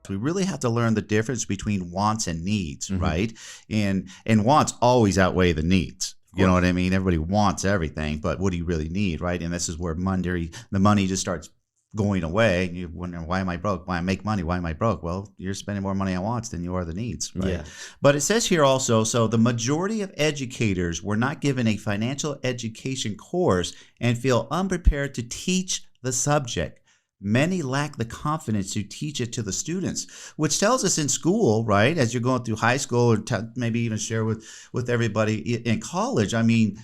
we really have to learn the difference between wants and needs, right? And wants always outweigh the needs. You know what I mean? Everybody wants everything, but what do you really need, right? And this is where the money just starts going away. You wonder, why am I broke? Why I make money? Why am I broke? Well, you're spending more money on wants than you are the needs, right? Yeah. But it says here also, so the majority of educators were not given a financial education course and feel unprepared to teach the subject. Many lack the confidence to teach it to the students, which tells us in school, right, as you're going through high school, or maybe even share with everybody in college. I mean,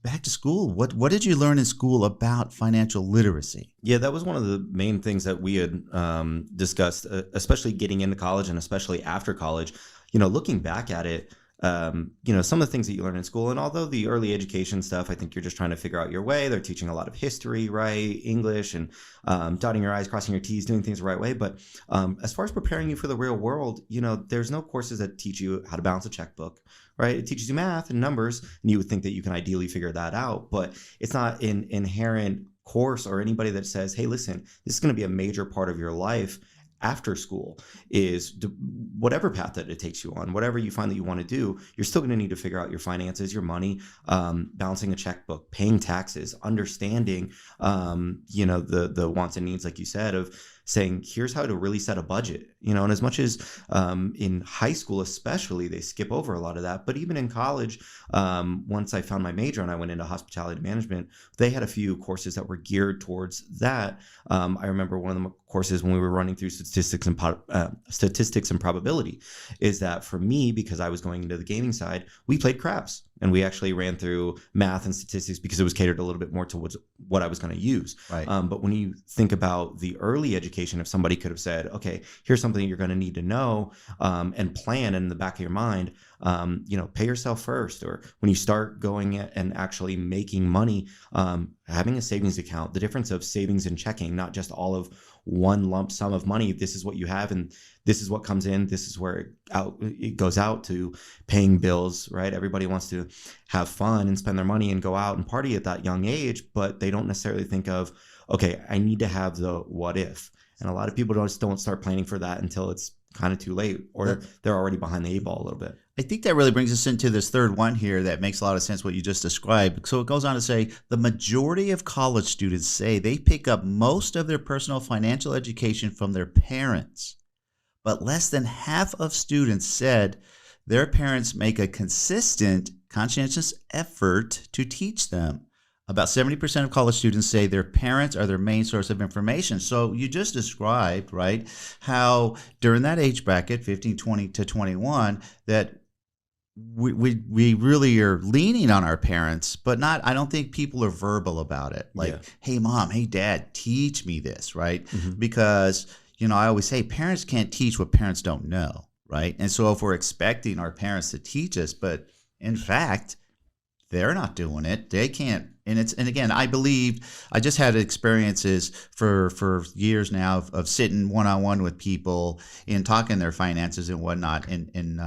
back to school, what did you learn in school about financial literacy? Yeah, that was one of the main things that we had discussed, especially getting into college and especially after college. Looking back at it, some of the things that you learn in school, and although the early education stuff, I think you're just trying to figure out your way. They're teaching a lot of history, right? English, and dotting your I's, crossing your T's, doing things the right way. But as far as preparing you for the real world, there's no courses that teach you how to balance a checkbook, right? It teaches you math and numbers, and you would think that you can ideally figure that out, but it's not an inherent course or anybody that says, hey, listen, this is going to be a major part of your life after school. Is whatever path that it takes you on, whatever you find that you want to do, you're still going to need to figure out your finances, your money, balancing a checkbook, paying taxes, understanding, the wants and needs, like you said, of saying, here's how to really set a budget, and as much as in high school, especially, they skip over a lot of that. But even in college, once I found my major and I went into hospitality management, they had a few courses that were geared towards that. I remember one of the courses when we were running through statistics and probability is that for me, because I was going into the gaming side, we played craps. And we actually ran through math and statistics because it was catered a little bit more towards what I was going to use. Right. But when you think about the early education, if somebody could have said, okay, here's something you're going to need to know and plan in the back of your mind, pay yourself first. Or when you start going and actually making money, having a savings account, the difference of savings and checking, not just all of one lump sum of money. This is what you have, and this is what comes in. This is where it goes out to paying bills, right? Everybody wants to have fun and spend their money and go out and party at that young age, but they don't necessarily think of, okay, I need to have the what if. And a lot of people don't start planning for that until it's kind of too late, or they're already behind the 8 ball a little bit. I think that really brings us into this third one here that makes a lot of sense what you just described. So it goes on to say, the majority of college students say they pick up most of their personal financial education from their parents, but less than half of students said their parents make a consistent, conscientious effort to teach them. About 70% of college students say their parents are their main source of information. So you just described, right, how during that age bracket, 15, 20 to 21, that we really are leaning on our parents, but not, I don't think people are verbal about it. Like, hey, mom, hey, dad, teach me this, right? Because, I always say parents can't teach what parents don't know, right? And so if we're expecting our parents to teach us, but in fact, they're not doing it, they can't. And again, I believe I just had experiences for years now of sitting one-on-one with people and talking their finances and whatnot. And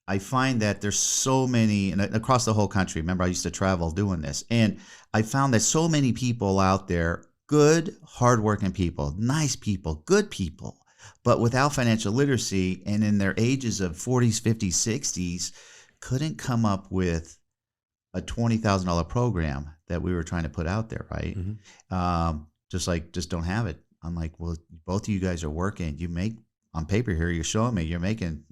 I find that there's so many, and across the whole country, remember I used to travel doing this, and I found that so many people out there, good, hardworking people, nice people, good people, but without financial literacy and in their ages of 40s, 50s, 60s, couldn't come up with a $20,000 program that we were trying to put out there, right? Just don't have it. I'm like, well, both of you guys are working. You make, on paper here, you're showing me you're making,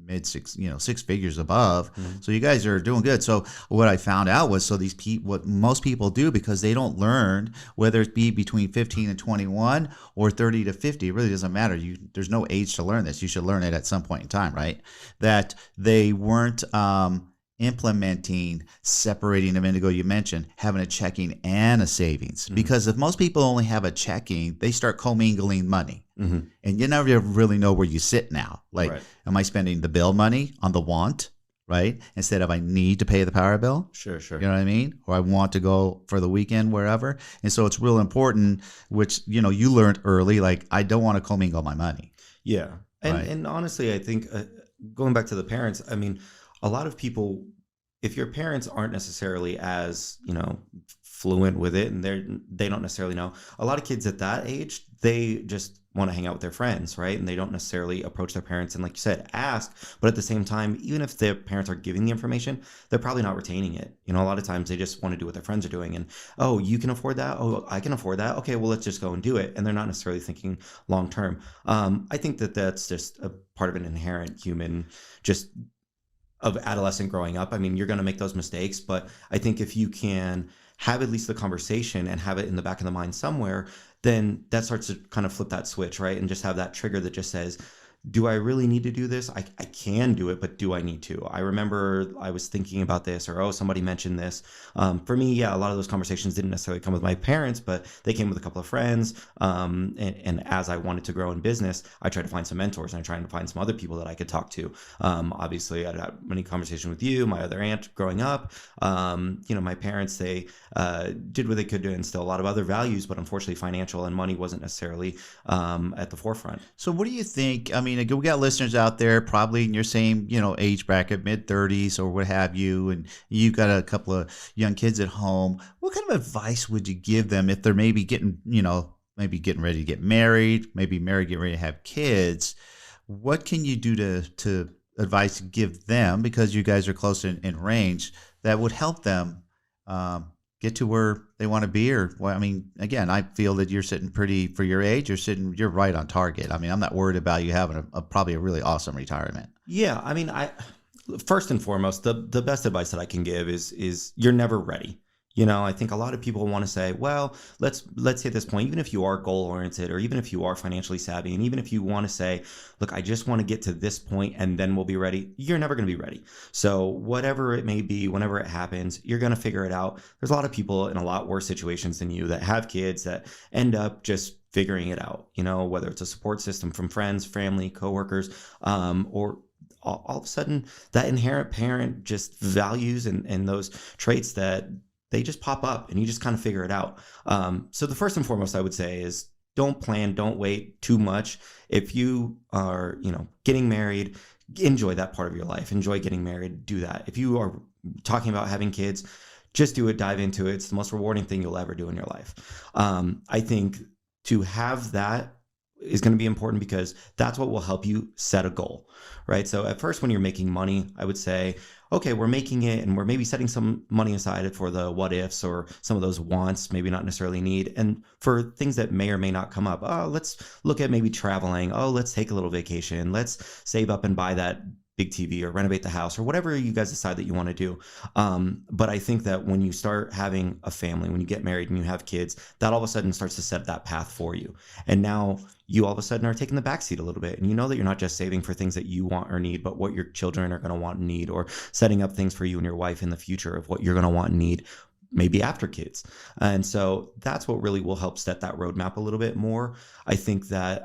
mid six figures above. So you guys are doing good. So what I found out was, so these people, what most people do, because they don't learn, whether it be between 15 and 21 or 30 to 50, it really doesn't matter. There's no age to learn this. You should learn it at some point in time, right? That they weren't, implementing separating them into, you mentioned having a checking and a savings, because if most people only have a checking, they start commingling money, and you never really know where you sit now. Like, am I spending the bill money on the want, right, instead of I need to pay the power bill? Sure. You know what I mean? Or I want to go for the weekend wherever. And so it's real important, which you learned early, like, I don't want to commingle my money. And honestly, I think going back to the parents, I mean, a lot of people, if your parents aren't necessarily as, fluent with it, and they don't necessarily know, a lot of kids at that age, they just want to hang out with their friends, right? And they don't necessarily approach their parents and, like you said, ask. But at the same time, even if their parents are giving the information, they're probably not retaining it. You know, a lot of times they just want to do what their friends are doing. And, oh, you can afford that? Oh, I can afford that? Okay, well, let's just go and do it. And they're not necessarily thinking long term. I think that that's just a part of an inherent human just of adolescent growing up. I mean, you're going to make those mistakes, but I think if you can have at least the conversation and have it in the back of the mind somewhere, then that starts to kind of flip that switch, right? And just have that trigger that just says, do I really need to do this? I can do it, but do I need to? I remember I was thinking about this, or, oh, somebody mentioned this. For me, yeah, a lot of those conversations didn't necessarily come with my parents, but they came with a couple of friends. And as I wanted to grow in business, I tried to find some mentors and I tried to find some other people that I could talk to. Obviously, I had many conversations with you, my other aunt growing up. My parents, they did what they could to instill a lot of other values, but unfortunately, financial and money wasn't necessarily at the forefront. So what do you think? I mean, we got listeners out there probably in your same, age bracket, mid 30s or what have you, and you've got a couple of young kids at home. What kind of advice would you give them if they're maybe maybe getting ready to get married, maybe married, getting ready to have kids? What can you do to advice to give them, because you guys are close in range, that would help them get to where they want to be? Or, well, I mean, again, I feel that you're sitting pretty, for your age, you're right on target. I mean, I'm not worried about you having probably a really awesome retirement. Yeah, I mean, first and foremost, the best advice that I can give is you're never ready. I think a lot of people want to say, well, let's hit this point, even if you are goal oriented, or even if you are financially savvy, and even if you want to say, look, I just want to get to this point and then we'll be ready. You're never going to be ready. So whatever it may be, whenever it happens, you're going to figure it out. There's a lot of people in a lot worse situations than you that have kids that end up just figuring it out, whether it's a support system from friends, family, coworkers, or all of a sudden that inherent parent just values and those traits that they just pop up and you just kind of figure it out. So the first and foremost I would say is don't plan, don't wait too much. If you are, getting married, enjoy that part of your life. Enjoy getting married, do that. If you are talking about having kids, just do it, dive into it. It's the most rewarding thing you'll ever do in your life. I think to have that is going to be important because that's what will help you set a goal, right? So at first, when you're making money, I would say, okay, we're making it and we're maybe setting some money aside for the what ifs or some of those wants, maybe not necessarily need, and for things that may or may not come up. Oh, let's look at maybe traveling. Oh, let's take a little vacation. Let's save up and buy that big TV or renovate the house or whatever you guys decide that you want to do. But I think that when you start having a family, when you get married and you have kids, that all of a sudden starts to set that path for you. And now you all of a sudden are taking the backseat a little bit. And you know that you're not just saving for things that you want or need, but what your children are going to want and need, or setting up things for you and your wife in the future of what you're going to want and need, maybe after kids. And so that's what really will help set that roadmap a little bit more. I think that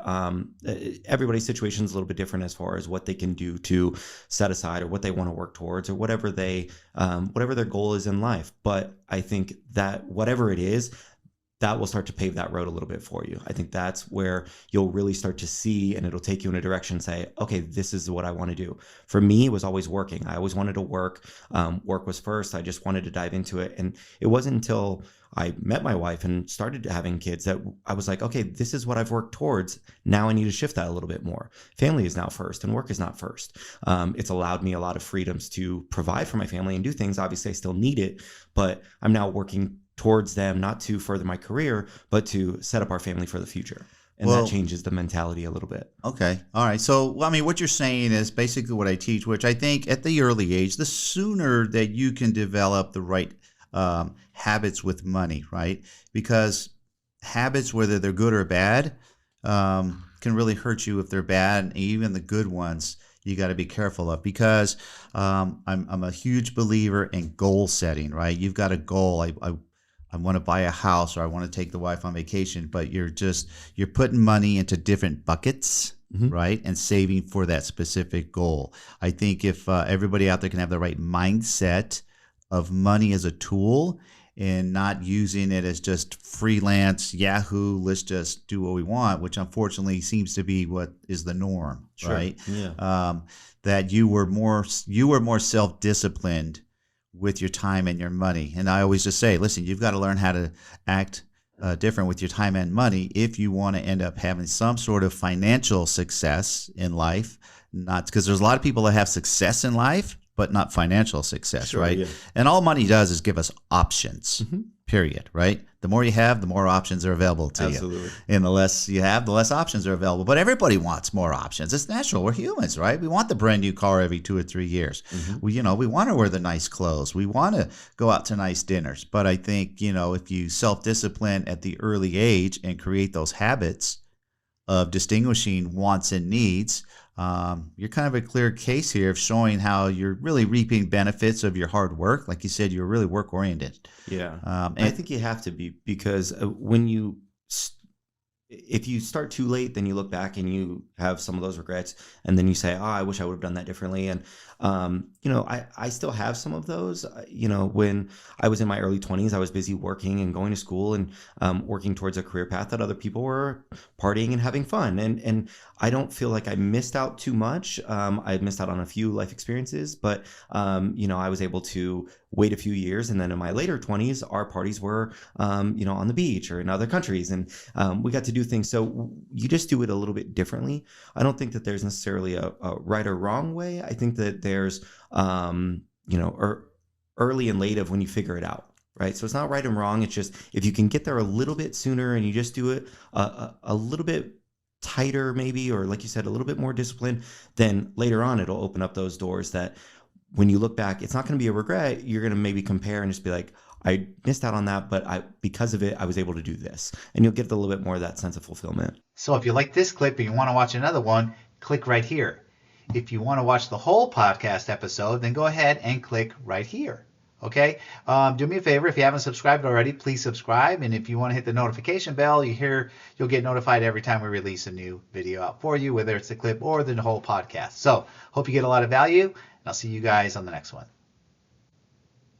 everybody's situation is a little bit different as far as what they can do to set aside or what they want to work towards or whatever whatever their goal is in life. But I think that whatever it is, that will start to pave that road a little bit for you. I think that's where you'll really start to see, and it'll take you in a direction and say, okay, this is what I want to do. For me, it was always working. I always wanted to work. Work was first. I just wanted to dive into it. And it wasn't until I met my wife and started having kids that I was like, okay, this is what I've worked towards. Now I need to shift that a little bit more. Family is now first and work is not first. It's allowed me a lot of freedoms to provide for my family and do things. Obviously, I still need it, but I'm now working towards them, not to further my career, but to set up our family for the future. And that changes the mentality a little bit. Okay. All right. So, I mean, what you're saying is basically what I teach, which I think at the early age, the sooner that you can develop the right habits with money, right? Because habits, whether they're good or bad, can really hurt you if they're bad. And even the good ones, you got to be careful of, because I'm a huge believer in goal setting, right? You've got a goal. I want to buy a house, or I want to take the wife on vacation, but you're putting money into different buckets, right? And saving for that specific goal. I think if everybody out there can have the right mindset of money as a tool and not using it as just freelance Yahoo, let's just do what we want, which unfortunately seems to be what is the norm, right? Yeah. That you were more self-disciplined with your time and your money. And I always just say, listen, you've got to learn how to act different with your time and money if you want to end up having some sort of financial success in life. Not because there's a lot of people that have success in life, but not financial success, Sure, right? yeah. And all money does is give us options, Hmm. period, right? The more you have, the more options are available to Absolutely. you. And the less you have, the less options are available. But everybody wants more options. It's natural. We're humans, right? We want the brand new car every 2 or 3 years. Hmm. We want to wear the nice clothes. We want to go out to nice dinners. But I think, if you self-discipline at the early age and create those habits of distinguishing wants and needs, you're kind of a clear case here of showing how you're really reaping benefits of your hard work. Like you said, you're really work oriented. Yeah. I And think you have to be, because if you start too late, then you look back and you have some of those regrets, and then you say, "Oh, I wish I would have done that differently." And I still have some of those. When I was in my early 20s, I was busy working and going to school and working towards a career path that other people were partying and having fun. And I don't feel like I missed out too much. I missed out on a few life experiences, but I was able to wait a few years, and then in my later 20s, our parties were on the beach or in other countries, and we got to do things. So you just do it a little bit differently. I don't think that there's necessarily a right or wrong way. I think that there's early and late of when you figure it out, right? So it's not right and wrong. It's just if you can get there a little bit sooner and you just do it a little bit tighter, maybe, or like you said, a little bit more disciplined, then later on it'll open up those doors that when you look back, it's not going to be a regret. You're going to maybe compare and just be like, I missed out on that, but because of it, I was able to do this. And you'll get a little bit more of that sense of fulfillment. so if you like this clip and you want to watch another one, click right here. If you want to watch the whole podcast episode, then go ahead and click right here. Okay? Do me a favor. If you haven't subscribed already, please subscribe. And if you want to hit the notification bell, you'll get notified every time we release a new video out for you, whether it's the clip or the whole podcast. So hope you get a lot of value, and I'll see you guys on the next one.